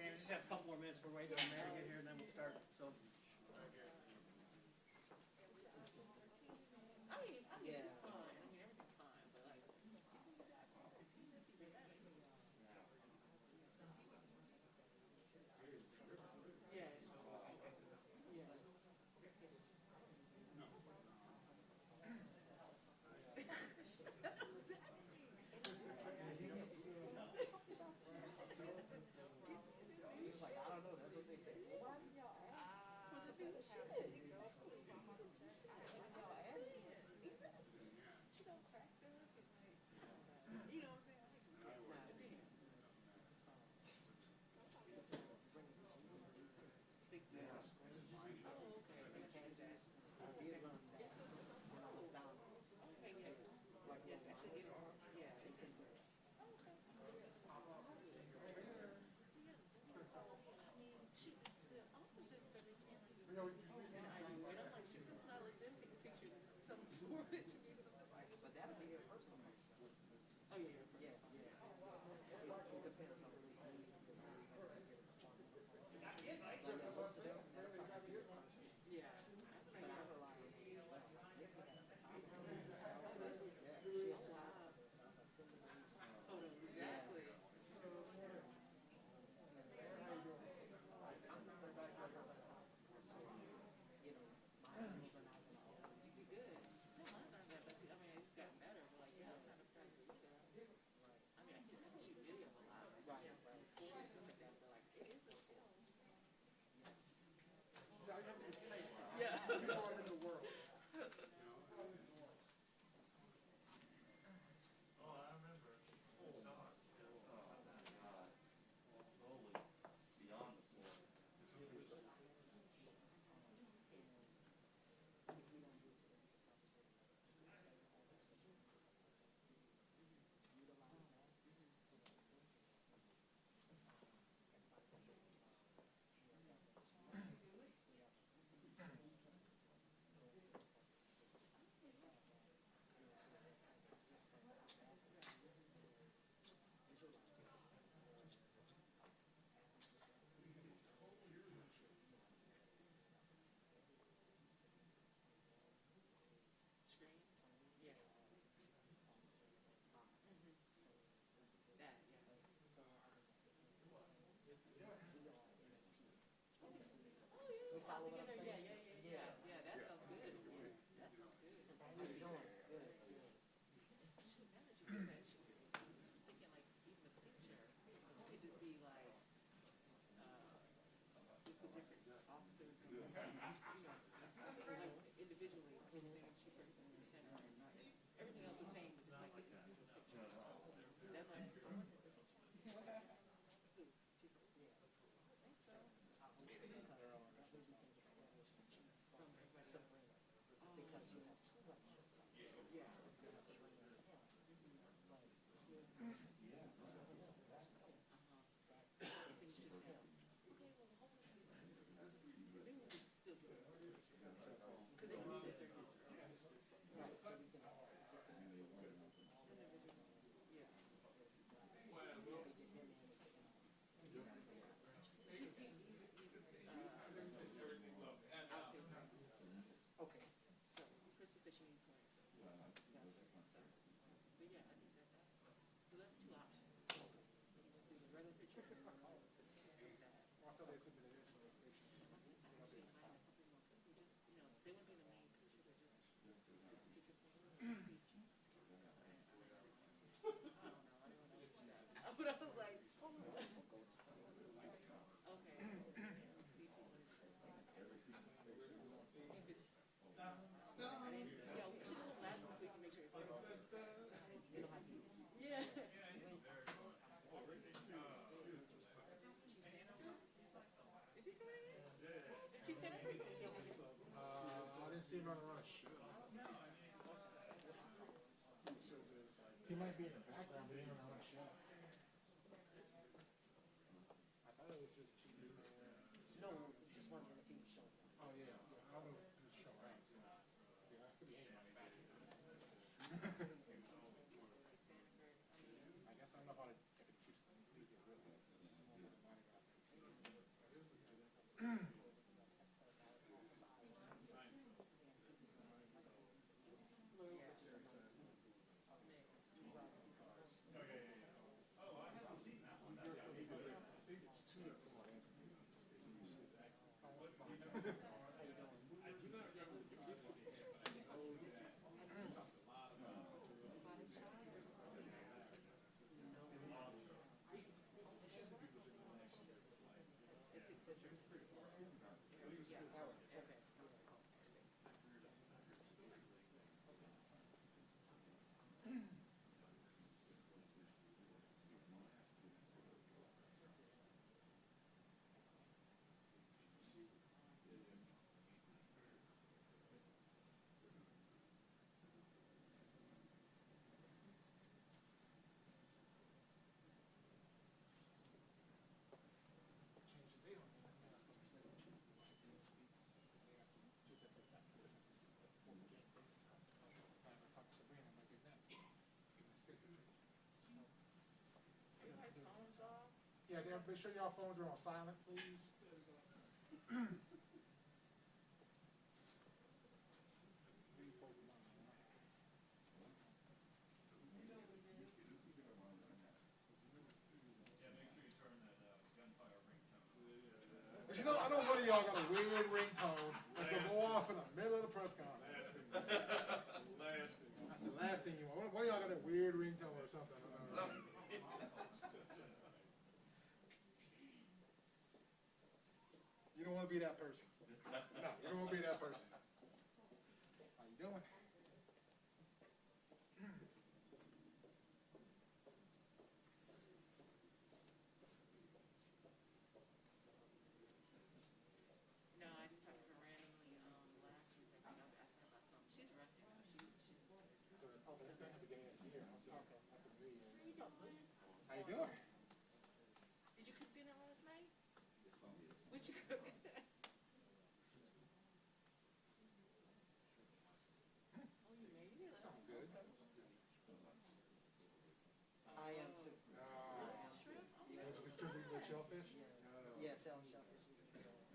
Okay, we just have a couple more minutes. We're waiting on Mary to get here, and then we'll start. So. see him running around a show. He might be in the background, but he don't know a show. I thought it was just TV. No, just wondering if he was showing. Oh yeah, I don't know if it's show right. Yeah, it could be anybody back here. I guess I don't know how to get it too completely get rid of it. Yeah, make sure y'all phones are on silent, please. But you know, I know one of y'all got a weird ringtone that's gonna go off in the middle of the press conference. That's the last thing you want. One of y'all got a weird ringtone or something. You don't want to be that person. No, you don't want to be that person. How you doing? No, I just talked to her randomly last week. I think I was asking her about something. She's arrested now. She's born. How you doing? Did you cook dinner last night? What you cook? Oh, you made it. Sounds good. I am too. You distribute the shellfish? Yeah, selling shellfish.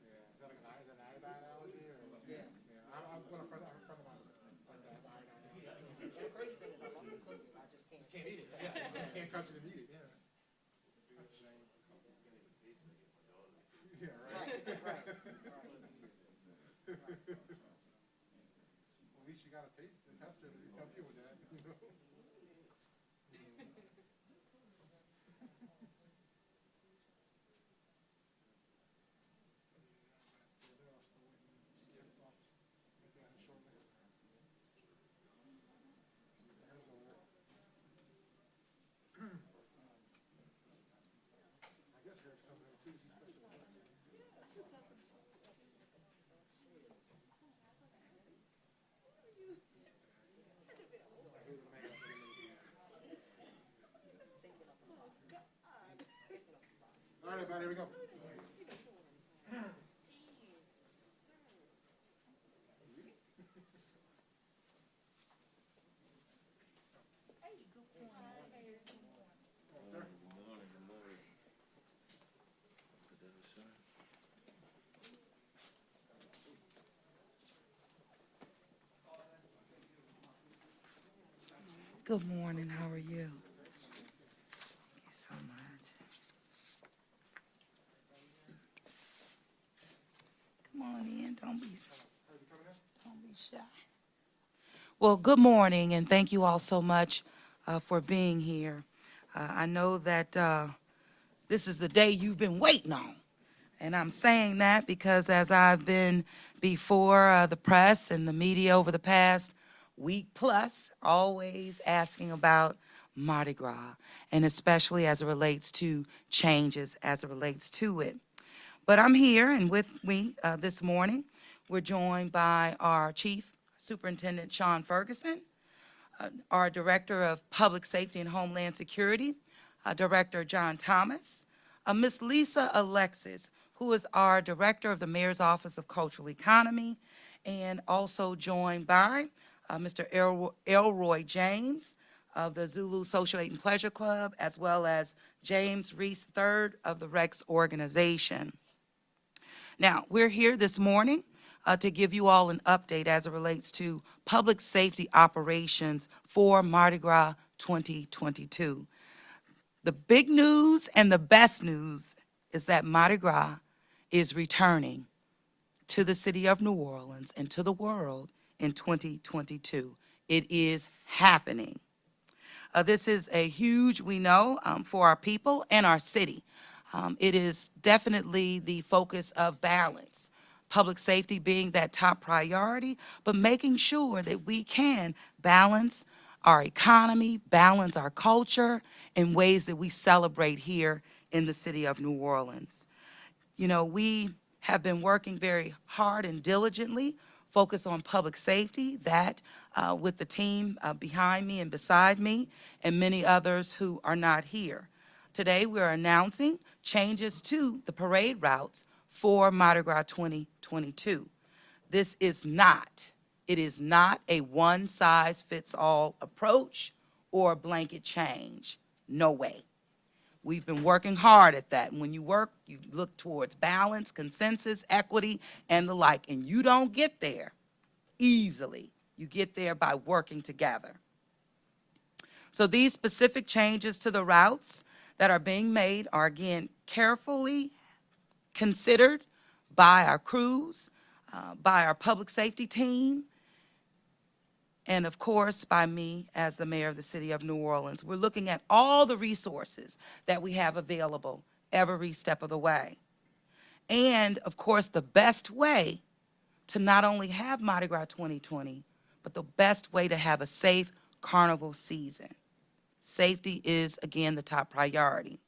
Yeah. Is that like an iodine allergy? Or? Yeah. Yeah. I'm a friend of mine like that. Iodine allergy. And the crazy thing is I love to cook it, I just can't. Can't eat it. Yeah. You can't touch it and eat it. Yeah. That's a shame. Yeah, right. Right. Well, at least you got a taste, a tester to help you with that. You know? I guess Greg's coming in too. He's special. All right, everybody, here we go. Good morning. How are you? Thank you so much. Come on in. Don't be shy. Well, good morning, and thank you all so much for being here. I know that this is the day you've been waiting on, and I'm saying that because as I've been before the press and the media over the past week plus, always asking about Mardi Gras, and especially as it relates to changes as it relates to it. But I'm here, and with me this morning, we're joined by our Chief Superintendent Sean Ferguson, our Director of Public Safety and Homeland Security, Director John Thomas, Ms. Lisa Alexis, who is our Director of the Mayor's Office of Cultural Economy, and also joined by Mr. Elroy James of the Zulu Social Aid and Pleasure Club, as well as James Reese III of the Rex Organization. Now, we're here this morning to give you all an update as it relates to public safety operations for Mardi Gras 2022. The big news and the best news is that Mardi Gras is returning to the city of New Orleans and to the world in 2022. It is happening. This is a huge, we know, for our people and our city. It is definitely the focus of balance, public safety being that top priority, but making sure that we can balance our economy, balance our culture in ways that we celebrate here in the city of New Orleans. You know, we have been working very hard and diligently focused on public safety, that with the team behind me and beside me and many others who are not here. Today, we're announcing changes to the parade routes for Mardi Gras 2022. This is not, it is not a one-size-fits-all approach or a blanket change. No way. We've been working hard at that. And when you work, you look towards balance, consensus, equity, and the like. And you don't get there easily. You get there by working together. So these specific changes to the routes that are being made are, again, carefully considered by our crews, by our public safety team, and of course by me as the mayor of the city of New Orleans. We're looking at all the resources that we have available every step of the way. And of course, the best way to not only have Mardi Gras 2020, but the best way to have a safe carnival season. Safety is, again, the top priority.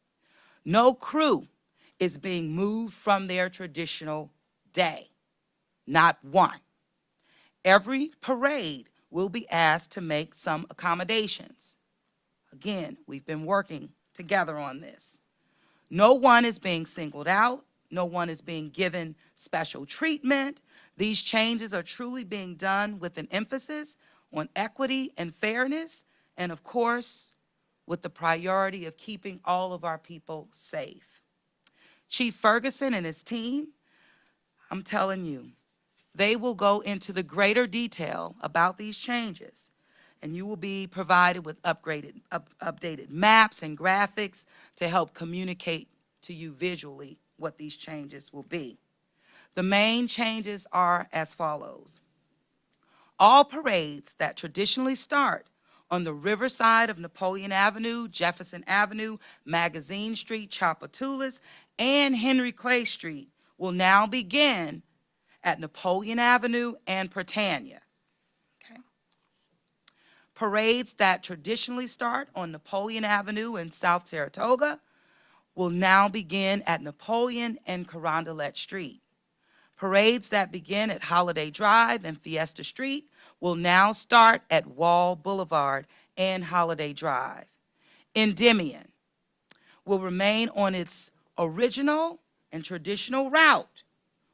No crew is being moved from their traditional day, not one. Every parade will be asked to make some accommodations. Again, we've been working together on this. No one is being singled out. No one is being given special treatment. These changes are truly being done with an emphasis on equity and fairness, and of course, with the priority of keeping all of our people safe. Chief Ferguson and his team, I'm telling you, they will go into the greater detail about these changes, and you will be provided with updated maps and graphics to help communicate to you visually what these changes will be. The main changes are as follows. All parades that traditionally start on the riverside of Napoleon Avenue, Jefferson Avenue, Magazine Street, Tchoupitoulas, and Henry Clay Street will now begin at Napoleon Avenue and Prytania. Okay. Parades that traditionally start on Napoleon Avenue in South Saratoga will now begin at Napoleon and Carondelet Street. Parades that begin at Holiday Drive and Fiesta Street will now start at Wall Boulevard and Holiday Drive. Endymion will remain on its original and traditional route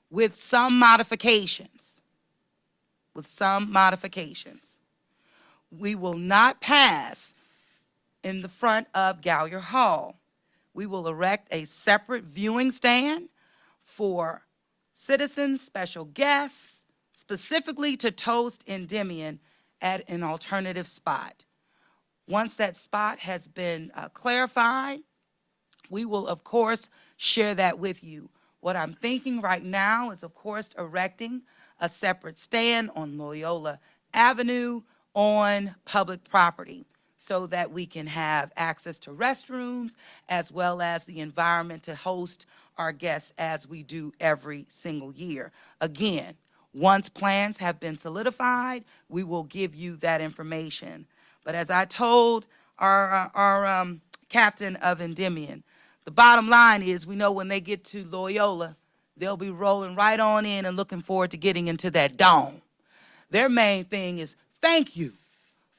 with some modifications. We will not pass in the front of Gallier Hall. We will erect a separate viewing stand for citizens, special guests, specifically to toast Endymion at an alternative spot. Once that spot has been clarified, we will, of course, share that with you. What I'm thinking right now is, of course, erecting a separate stand on Loyola Avenue on public property so that we can have access to restrooms as well as the environment to host our guests as we do every single year. Again, once plans have been solidified, we will give you that information. But as I told our captain of Endymion, the bottom line is we know when they get to Loyola, they'll be rolling right on in and looking forward to getting into that dome. Their main thing is thank you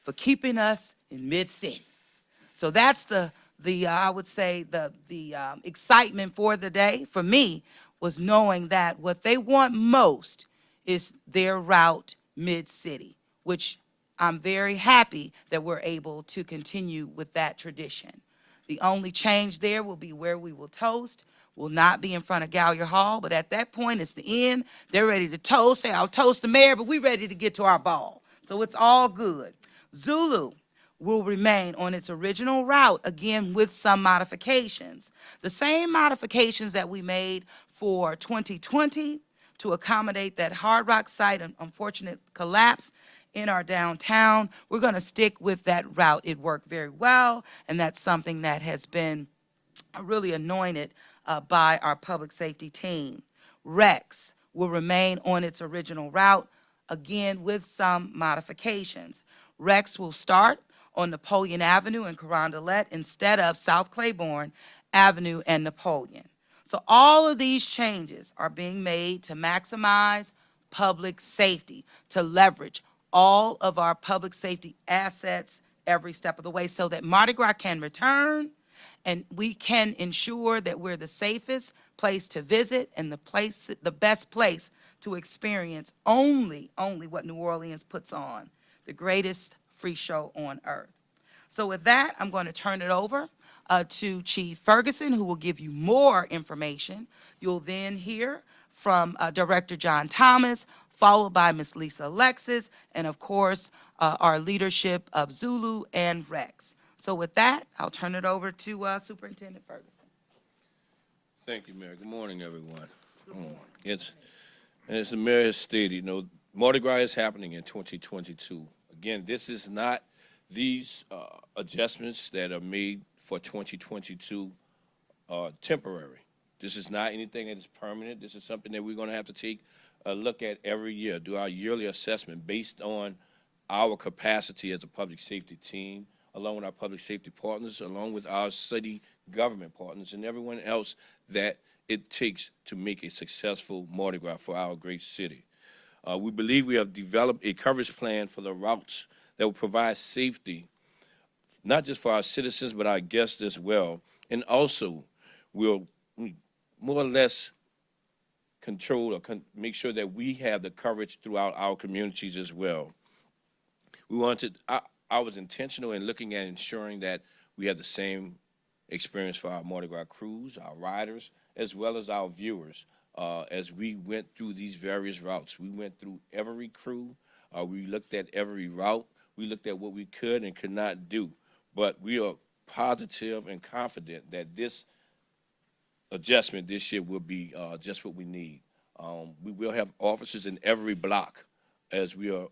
for keeping us in Mid-City. So that's the I would say the excitement for the day for me was knowing that what they want most is their route Mid-City, which I'm very happy that we're able to continue with that tradition. The only change there will be where we will toast. Will not be in front of Gallier Hall, but at that point, it's the end. They're ready to toast. Say, I'll toast the mayor, but we're ready to get to our ball. So it's all good. Zulu will remain on its original route, again, with some modifications. The same modifications that we made for 2020 to accommodate that Hard Rock site and unfortunate collapse in our downtown. We're going to stick with that route. It worked very well, and that's something that has been really anointed by our public safety team. Rex will remain on its original route, again with some modifications. Rex will start on Napoleon Avenue and Carondelet instead of South Claiborne Avenue and Napoleon. So all of these changes are being made to maximize public safety, to leverage all of our public safety assets every step of the way so that Mardi Gras can return and we can ensure that we're the safest place to visit and the best place to experience only what New Orleans puts on, the greatest free show on earth. So with that, I'm going to turn it over to Chief Ferguson, who will give you more information. You'll then hear from Director John Thomas, followed by Ms. Lisa Alexis, and of course, our leadership of Zulu and Rex. So with that, I'll turn it over to Superintendent Ferguson. Thank you, Mayor. Good morning, everyone. Good morning. As the Mayor has stated, Mardi Gras is happening in 2022. Again, this is not these adjustments that are made for 2022 temporary. This is not anything that is permanent. This is something that we're going to have to take a look at every year, do our yearly assessment based on our capacity as a public safety team, along with our public safety partners, along with our city government partners, and everyone else that it takes to make a successful Mardi Gras for our great city. We believe we have developed a coverage plan for the routes that will provide safety, not just for our citizens, but our guests as well, and also will more or less control or make sure that we have the coverage throughout our communities as well. I was intentional in looking at ensuring that we have the same experience for our Mardi Gras crews, our riders, as well as our viewers. As we went through these various routes, we went through every crew. We looked at every route. We looked at what we could and could not do. But we are positive and confident that this adjustment this year will be just what we need. We will have officers in every block as we are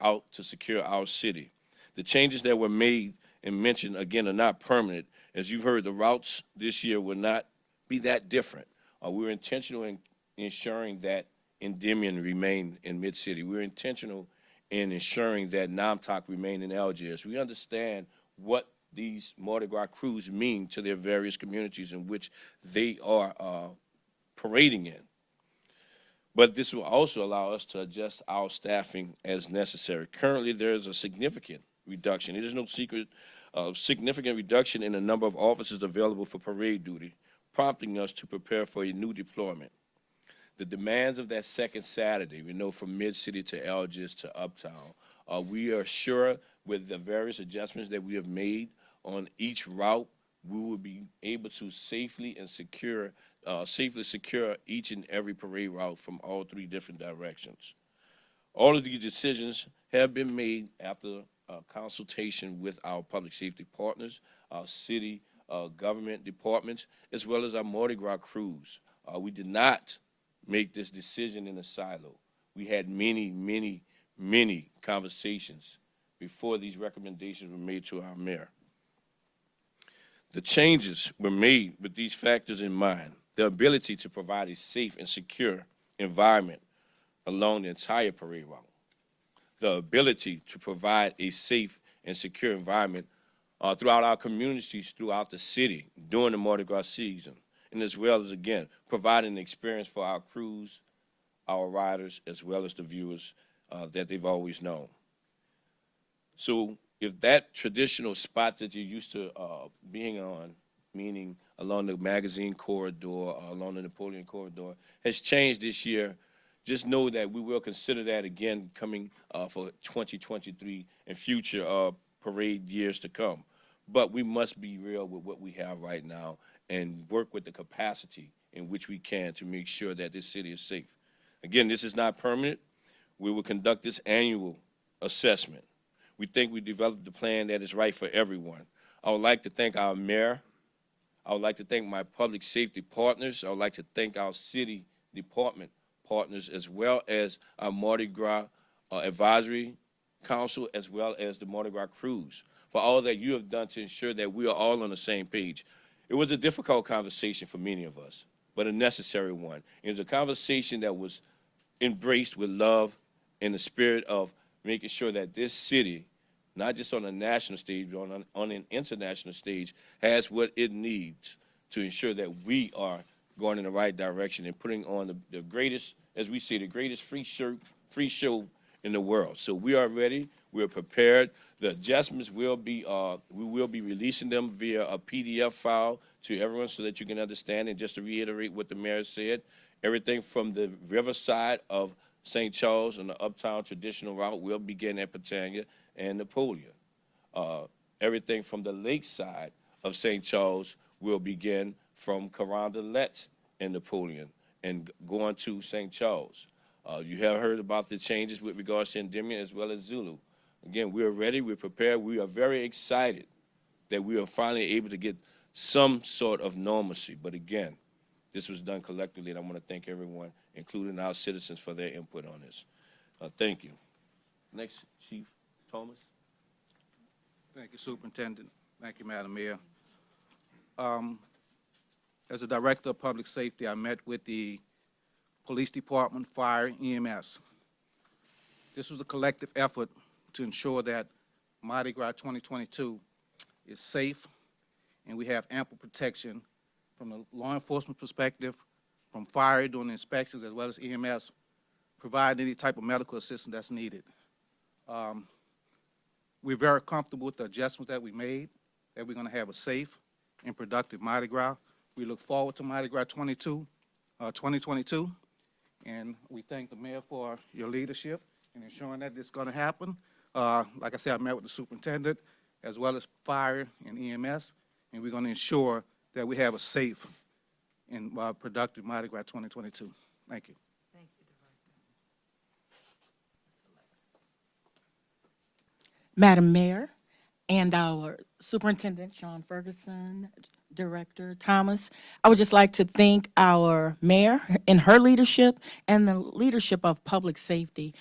out to secure our city. The changes that were made and mentioned, again, are not permanent. As you've heard, the routes this year will not be that different. We're intentional in ensuring that Endymion remain in Mid-City. We're intentional in ensuring that Namtok remain in Algiers. We understand what these Mardi Gras crews mean to their various communities in which they are parading in. But this will also allow us to adjust our staffing as necessary. Currently, there is a significant reduction. It is no secret of significant reduction in the number of officers available for parade duty, prompting us to prepare for a new deployment. The demands of that second Saturday, we know from Mid-City to Algiers to Uptown, we are sure with the various adjustments that we have made on each route, we will be able to safely secure each and every parade route from all three different directions. All of these decisions have been made after consultation with our public safety partners, our city government departments, as well as our Mardi Gras crews. We did not make this decision in a silo. We had many conversations before these recommendations were made to our mayor. The changes were made with these factors in mind: the ability to provide a safe and secure environment along the entire parade route, the ability to provide a safe and secure environment throughout our communities, throughout the city during the Mardi Gras season, and as well as, again, providing an experience for our crews, our riders, as well as the viewers that they've always known. So if that traditional spot that you're used to being on, meaning along the magazine corridor or along the Napoleon corridor, has changed this year, just know that we will consider that again coming for 2023 and future parade years to come. But we must be real with what we have right now and work with the capacity in which we can to make sure that this city is safe. Again, this is not permanent. We will conduct this annual assessment. We think we developed a plan that is right for everyone. I would like to thank our mayor. I would like to thank my public safety partners. I would like to thank our city department partners, as well as our Mardi Gras advisory council, as well as the Mardi Gras crews, for all that you have done to ensure that we are all on the same page. It was a difficult conversation for many of us, but a necessary one. It was a conversation that was embraced with love in the spirit of making sure that this city, not just on a national stage, but on an international stage, has what it needs to ensure that we are going in the right direction and putting on the greatest, as we say, the greatest free show in the world. So we are ready. We are prepared. The adjustments will be, we will be releasing them via a PDF file to everyone so that you can understand. And just to reiterate what the mayor said, everything from the riverside of St. Charles and the uptown traditional route will begin at Britannia and Napoleon. Everything from the lakeside of St. Charles will begin from Carondelet and Napoleon and going to St. Charles. You have heard about the changes with regards to Endymion as well as Zulu. Again, we are ready, we're prepared, we are very excited that we are finally able to get some sort of normalcy. But again, this was done collectively, and I want to thank everyone, including our citizens, for their input on this. Thank you. Next, Chief Thomas. Thank you, Superintendent. Thank you, Madam Mayor. As a Director of Public Safety, I met with the Police Department, Fire, EMS. This was a collective effort to ensure that Mardi Gras 2022 is safe and we have ample protection from the law enforcement perspective, from fire doing the inspections, as well as EMS, provide any type of medical assistance that's needed. We're very comfortable with the adjustments that we made, that we're going to have a safe and productive Mardi Gras. We look forward to Mardi Gras 2022, and we thank the mayor for your leadership in ensuring that this is going to happen. Like I said, I met with the superintendent as well as fire and EMS, and we're going to ensure that we have a safe and productive Mardi Gras 2022. Thank you. Thank you, Director. Madam Mayor and our Superintendent, Sean Ferguson, Director Thomas, I would just like to thank our mayor in her leadership and the leadership of public safety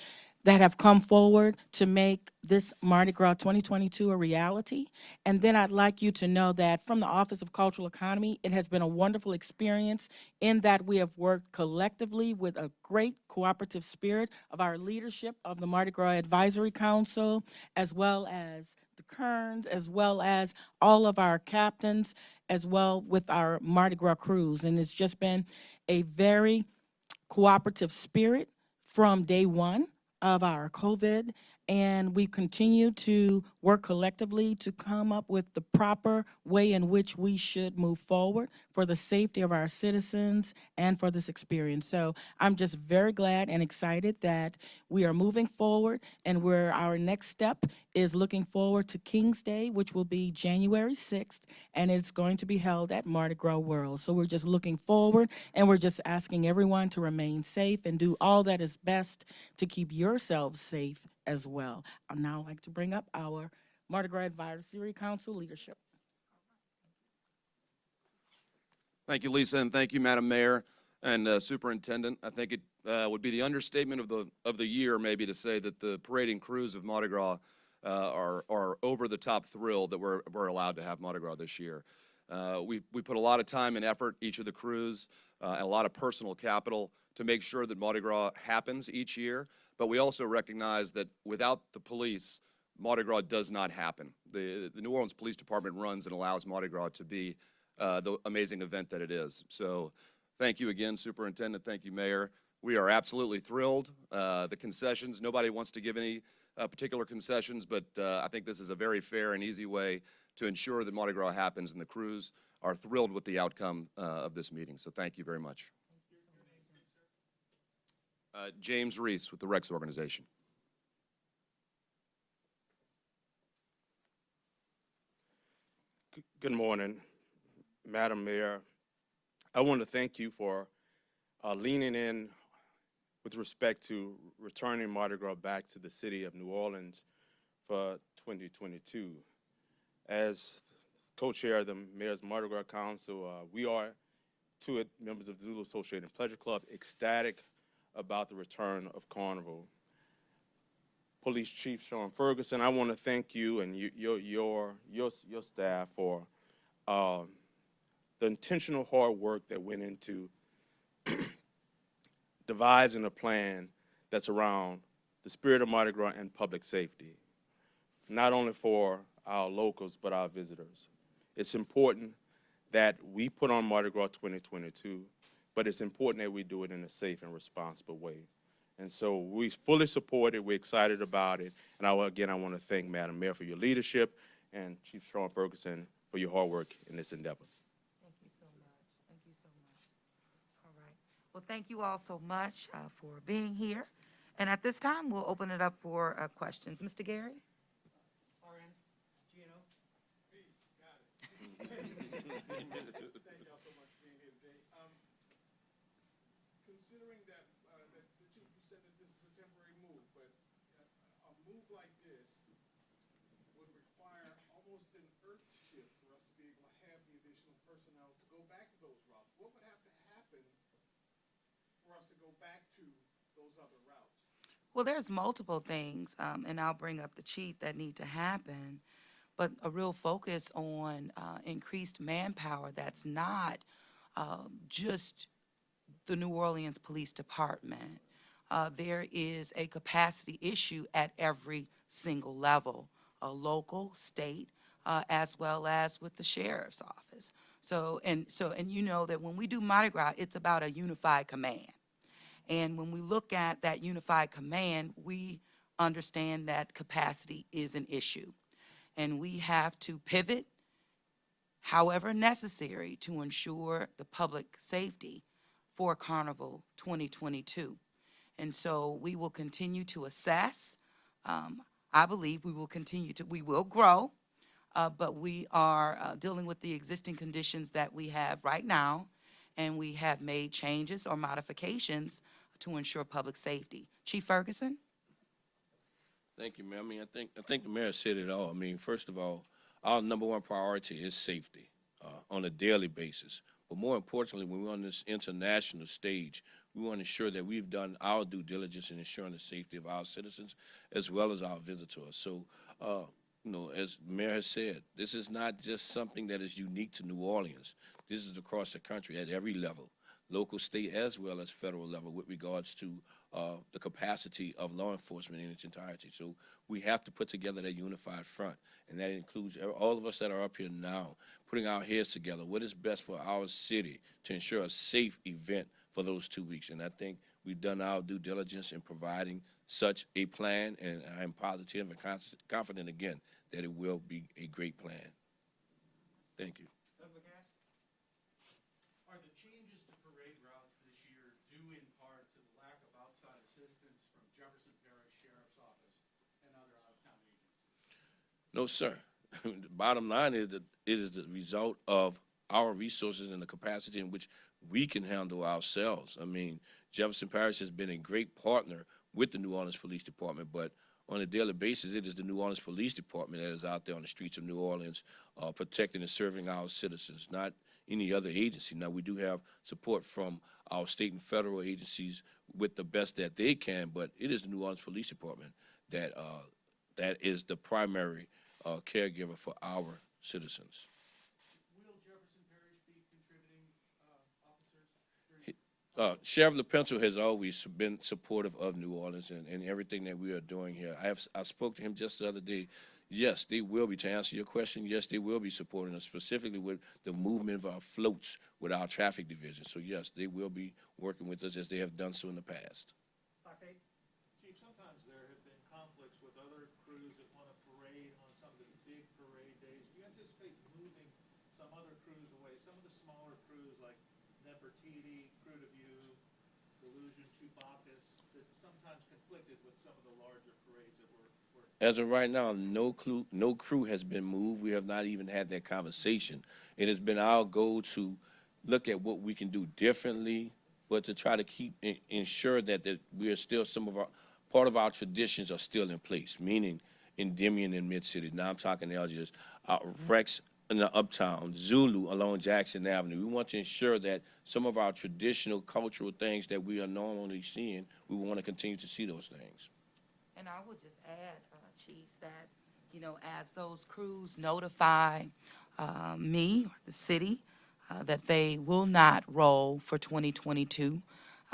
that have come forward to make this Mardi Gras 2022 a reality. And then I'd like you to know that from the Office of Cultural Economy, it has been a wonderful experience in that we have worked collectively with a great cooperative spirit of our leadership of the Mardi Gras Advisory Council, as well as the Kerns, as well as all of our captains, as well with our Mardi Gras crews. And it's just been a very cooperative spirit from day one of our COVID, and we continue to work collectively to come up with the proper way in which we should move forward for the safety of our citizens and for this experience. So I'm just very glad and excited that we are moving forward, and where our next step is looking forward to King's Day, which will be January 6th, and it's going to be held at Mardi Gras World. So we're just looking forward, and we're just asking everyone to remain safe and do all that is best to keep yourselves safe as well. I'd now like to bring up our Mardi Gras Advisory Council leadership. Thank you, Lisa, and thank you, Madam Mayor and Superintendent. I think it would be the understatement of the year, maybe, to say that the parading crews of Mardi Gras are over the top thrilled that we're allowed to have Mardi Gras this year. We put a lot of time and effort, each of the crews, and a lot of personal capital to make sure that Mardi Gras happens each year. But we also recognize that without the police, Mardi Gras does not happen. The New Orleans Police Department runs and allows Mardi Gras to be the amazing event that it is. So thank you again, Superintendent. Thank you, Mayor. We are absolutely thrilled. The concessions, nobody wants to give any particular concessions, but I think this is a very fair and easy way to ensure that Mardi Gras happens, and the crews are thrilled with the outcome of this meeting. So thank you very much. James Reese with the Rex Organization. Good morning, Madam Mayor. I want to thank you for leaning in with respect to returning Mardi Gras back to the city of New Orleans for 2022. As co-chair of the Mayor's Mardi Gras Council, we are, two members of the Zulu Associated Pleasure Club, ecstatic about the return of Carnival. Police Chief Sean Ferguson, I want to thank you and your staff for the intentional hard work that went into devising a plan that's around the spirit of Mardi Gras and public safety, not only for our locals but our visitors. It's important that we put on Mardi Gras 2022, but it's important that we do it in a safe and responsible way. And so we fully support it. We're excited about it. And again, I want to thank Madam Mayor for your leadership and Chief Sean Ferguson for your hard work in this endeavor. Thank you so much. Thank you so much. All right. Well, thank you all so much for being here. And at this time, we'll open it up for questions. Mr. Gary? RN, Gino. Thank y'all so much for being here today. Considering that, you said that this is a temporary move, but a move like this would require almost an earth shift for us to be able to have the additional personnel to go back to those routes. What would have to happen for us to go back to those other routes? Well, there's multiple things, and I'll bring up the chief, that need to happen, but a real focus on increased manpower that's not just the New Orleans Police Department. There is a capacity issue at every single level, local, state, as well as with the sheriff's office. And you know that when we do Mardi Gras, it's about a unified command. And when we look at that unified command, we understand that capacity is an issue. And we have to pivot, however necessary, to ensure the public safety for Carnival 2022. And so we will continue to assess. I believe we will grow, but we are dealing with the existing conditions that we have right now, and we have made changes or modifications to ensure public safety. Chief Ferguson? Thank you, Mayor. I mean, I think the mayor said it all. I mean, first of all, our number one priority is safety on a daily basis. But more importantly, when we're on this international stage, we want to ensure that we've done our due diligence in ensuring the safety of our citizens as well as our visitors. So, you know, as the mayor has said, this is not just something that is unique to New Orleans. This is across the country at every level, local, state, as well as federal level, with regards to the capacity of law enforcement in its entirety. So we have to put together that unified front, and that includes all of us that are up here now, putting our heads together. What is best for our city to ensure a safe event for those 2 weeks? And I think we've done our due diligence in providing such a plan, and I'm positive and confident again that it will be a great plan. Thank you. Are the changes to parade routes this year due in part to the lack of outside assistance from Jefferson Parish Sheriff's Office and other out-of-town agencies? No, sir. The bottom line is that it is the result of our resources and the capacity in which we can handle ourselves. I mean, Jefferson Parish has been a great partner with the New Orleans Police Department, but on a daily basis, it is the New Orleans Police Department that is out there on the streets of New Orleans protecting and serving our citizens, not any other agency. Now, we do have support from our state and federal agencies with the best that they can, but it is the New Orleans Police Department that is the primary caregiver for our citizens. Will Jefferson Parish be contributing officers? Sheriff LaPencil has always been supportive of New Orleans and everything that we are doing here. I spoke to him just the other day. Yes, they will be. To answer your question, yes, they will be supporting us, specifically with the movement of our floats with our traffic division. So yes, they will be working with us as they have done so in the past. Chief, sometimes there have been conflicts with other crews that want to parade on some of the big parade days. Do you anticipate moving some other crews away, some of the smaller crews like Nefertiti, Crew de View, Delusion, Chewbacca's, that sometimes conflicted with some of the larger parades that were As of right now, no crew has been moved. We have not even had that conversation. It has been our goal to look at what we can do differently, but to try to ensure that we are still part of our traditions are still in place, meaning Endymion in Mid-City. Now I'm talking LGS, Rex in the Uptown, Zulu along Jackson Avenue. We want to ensure that some of our traditional cultural things that we are normally seeing, we want to continue to see those things. And I would just add, Chief, that, as those crews notify me, the city, that they will not roll for 2022,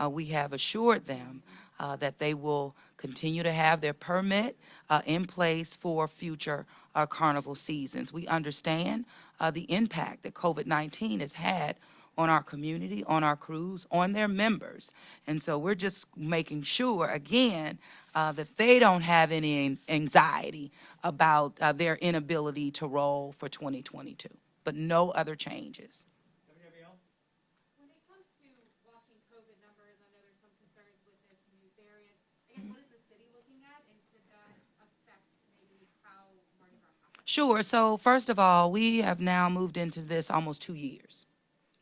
we have assured them that they will continue to have their permit in place for future carnival seasons. We understand the impact that COVID-19 has had on our community, on our crews, on their members. And so we're just making sure, again, that they don't have any anxiety about their inability to roll for 2022, but no other changes. When it comes to watching COVID numbers, I know there's some concerns with this new variant. I guess, what is the city looking at, and could that affect maybe how Mardi Gras happens? Sure. So first of all, we have now moved into this almost 2 years.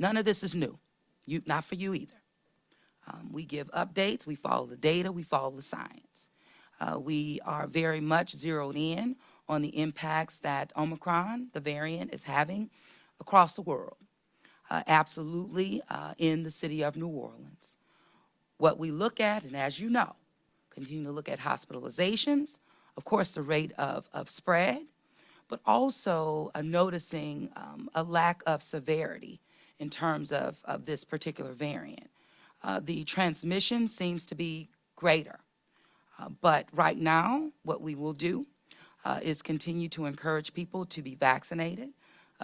None of this is new. Not for you either. We give updates. We follow the data. We follow the science. We are very much zeroed in on the impacts that Omicron, the variant, is having across the world. Absolutely in the city of New Orleans. What we look at, and as you know, continue to look at hospitalizations, of course the rate of spread, but also noticing a lack of severity in terms of this particular variant. The transmission seems to be greater, but right now what we will do is continue to encourage people to be vaccinated.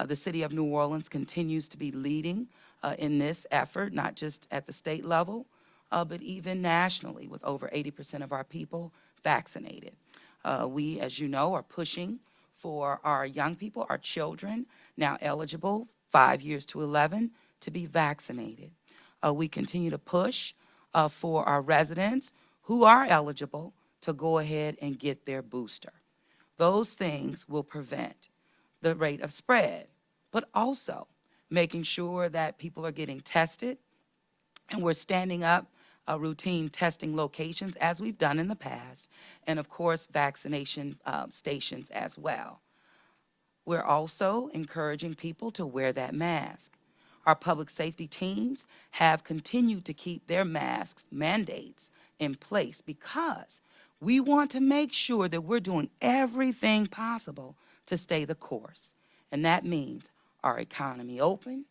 The city of New Orleans continues to be leading in this effort, not just at the state level, but even nationally, with over 80% of our people vaccinated. We, as you know, are pushing for our young people, our children, now eligible 5 years to 11, to be vaccinated. We continue to push for our residents who are eligible to go ahead and get their booster. Those things will prevent the rate of spread, but also making sure that people are getting tested, and we're standing up routine testing locations as we've done in the past, and of course vaccination stations as well. We're also encouraging people to wear that mask. Our public safety teams have continued to keep their masks mandates in place because we want to make sure that we're doing everything possible to stay the course. And that means our economy open,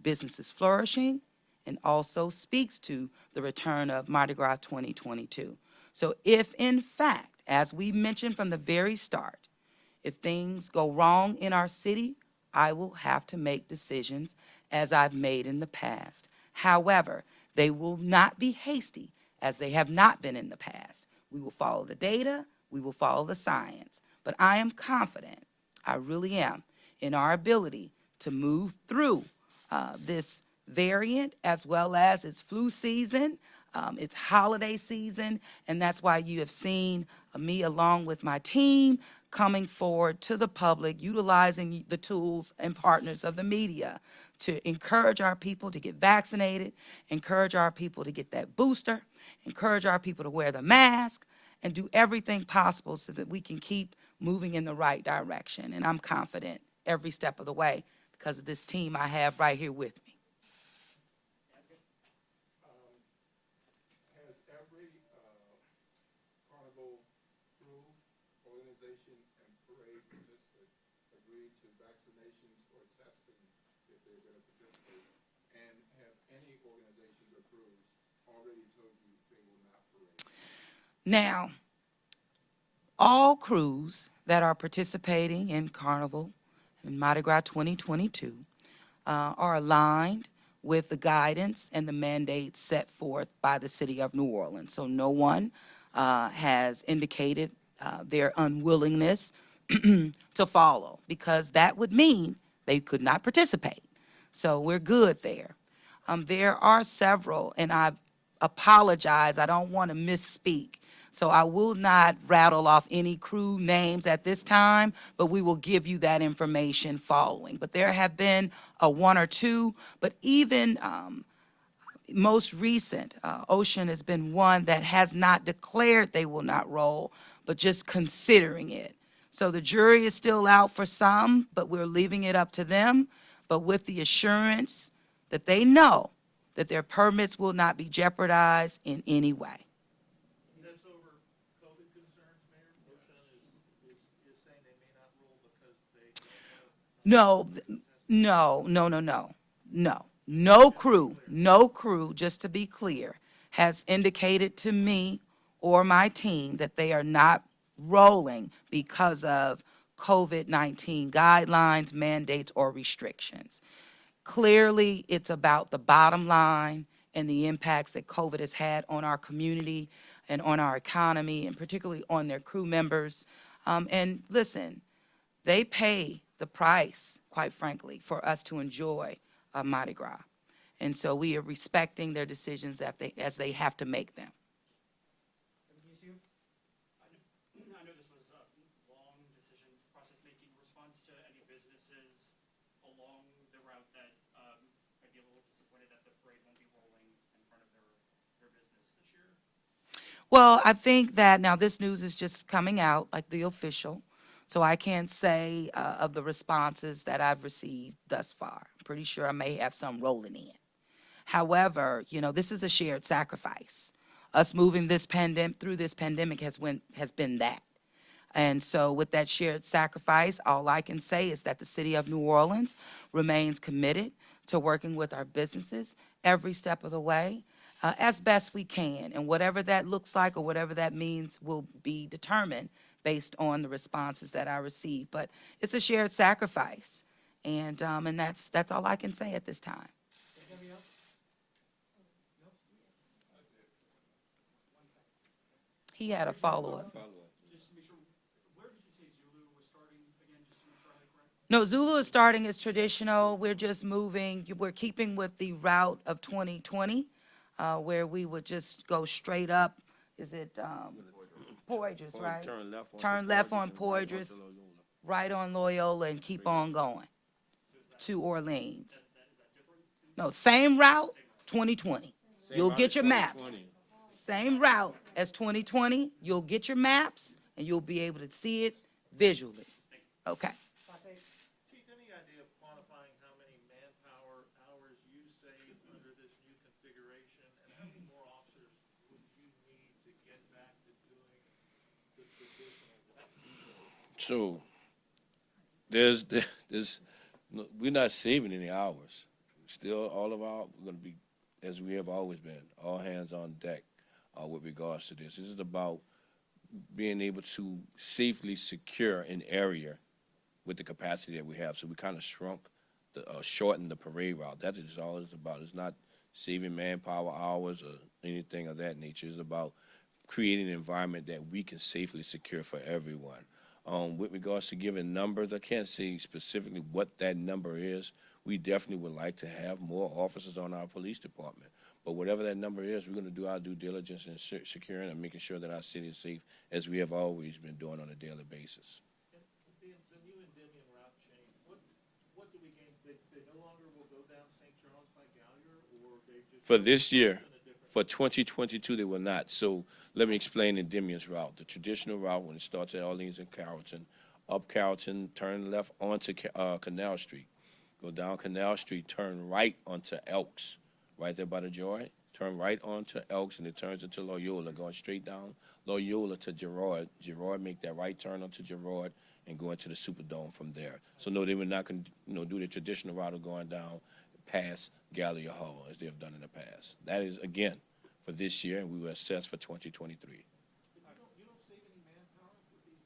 businesses flourishing, and also speaks to the return of Mardi Gras 2022. So if in fact, as we mentioned from the very start, if things go wrong in our city, I will have to make decisions as I've made in the past. However, they will not be hasty as they have not been in the past. We will follow the data, we will follow the science. But I am confident, I really am, in our ability to move through this variant as well as its flu season, its holiday season, and that's why you have seen me along with my team coming forward to the public, utilizing the tools and partners of the media to encourage our people to get vaccinated, encourage our people to get that booster, encourage our people to wear the mask, and do everything possible so that we can keep moving in the right direction. And I'm confident every step of the way because of this team I have right here with me. Has every carnival crew, organization, and parade participant agreed to vaccinations or testing if they're going to participate? And have any organizations or crews already told you they will not parade? Now, All crews that are participating in Carnival and Mardi Gras 2022 are aligned with the guidance and the mandates set forth by the city of New Orleans. So no one has indicated their unwillingness to follow, because that would mean they could not participate. So we're good there. There are several, and I apologize, I don't want to misspeak. So I will not rattle off any crew names at this time, but we will give you that information following. But there have been one or two, but even most recent, Ocean has been one that has not declared they will not roll, but just considering it. So the jury is still out for some, but we're leaving it up to them, but with the assurance that they know that their permits will not be jeopardized in any way. That's over COVID concerns, Mayor? Ocean is saying they may not roll because they don't have. No. No crew, just to be clear, has indicated to me or my team that they are not rolling because of COVID-19 guidelines, mandates, or restrictions. Clearly, it's about the bottom line and the impacts that COVID has had on our community and on our economy, and particularly on their crew members. And listen, they pay the price, quite frankly, for us to enjoy Mardi Gras. And so we are respecting their decisions as they have to make them. I know this was a long decision process making response to any businesses along the route that might be a little disappointed that the parade won't be rolling in front of their business this year. Well, I think that now this news is just coming out, like the official, so I can't say of the responses that I've received thus far. I'm pretty sure I may have some rolling in. However, this is a shared sacrifice. Us moving through this pandemic has been that. And so with that shared sacrifice, all I can say is that the city of New Orleans remains committed to working with our businesses every step of the way as best we can. And whatever that looks like or whatever that means will be determined based on the responses that I receive. But it's a shared sacrifice. And that's all I can say at this time. He had a follow-up. Just to make sure, where did you say Zulu was starting again, just to make sure I had it correct? No, Zulu is starting as traditional. We're just we're keeping with the route of 2020, where we would just go straight up. Is it Poydras, right? Turn left on Poydras, right on Loyola, and keep on going to Orleans. No, same route, 2020. You'll get your maps. Same route as 2020. You'll get your maps, and you'll be able to see it visually. Okay. Chief, any idea of quantifying how many manpower hours you save under this new configuration, and how many more officers would you need to get back to doing the traditional way? So we're not saving any hours. Still, we're going to be, as we have always been, all hands on deck with regards to this. This is about being able to safely secure an area with the capacity that we have. So we kind of shortened the parade route. That is all it's about. It's not saving manpower hours or anything of that nature. It's about creating an environment that we can safely secure for everyone. With regards to giving numbers, I can't say specifically what that number is. We definitely would like to have more officers on our police department. But whatever that number is, we're going to do our due diligence in securing and making sure that our city is safe, as we have always been doing on a daily basis. And the new Endymion route change, what do we gain? They no longer will go down St. Charles by Gallier, or they just... For this year, for 2022, they will not. So let me explain Endymion's route. The traditional route, when it starts at Orleans and Carrollton, up Carrollton, turn left onto Canal Street. Go down Canal Street, turn right onto Elks, right there by the Joy. Turn right onto Elks, and it turns into Loyola, going straight down Loyola to Girard. Girard, make that right turn onto Girard and go into the Superdome from there. So no, they were not going to do the traditional route of going down past Gallier Hall as they have done in the past. That is, again, for this year, and we will assess for 2023. You don't save any manpower with these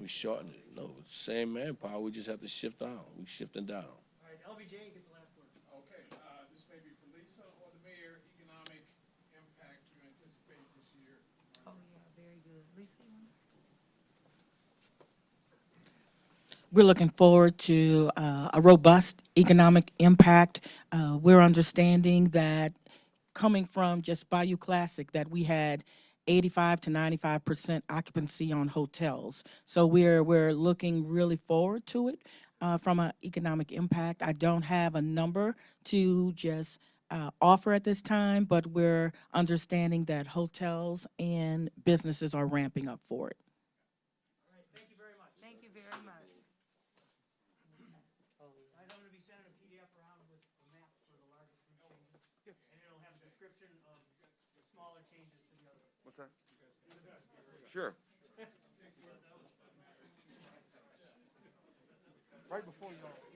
We shortened it. No, same manpower. We just have to shift down. We shifting down. All right, LBJ, get the last word. Okay, this may be for Lisa or the mayor, economic impact you anticipate this year. Oh, yeah, very good. Lisa, you want We're looking forward to a robust economic impact. We're understanding that coming from just Bayou Classic, that we had 85 to 95% occupancy on hotels. So we're looking really forward to it from an economic impact. I don't have a number to just offer at this time, but we're understanding that hotels and businesses are ramping up for it. All right, thank you very much. Thank you very much. Guys, I'm gonna be sending a PDF around with a map for the largest route changes. And it'll have a description of the smaller changes to the other. What's that? Sure. Right before y'all.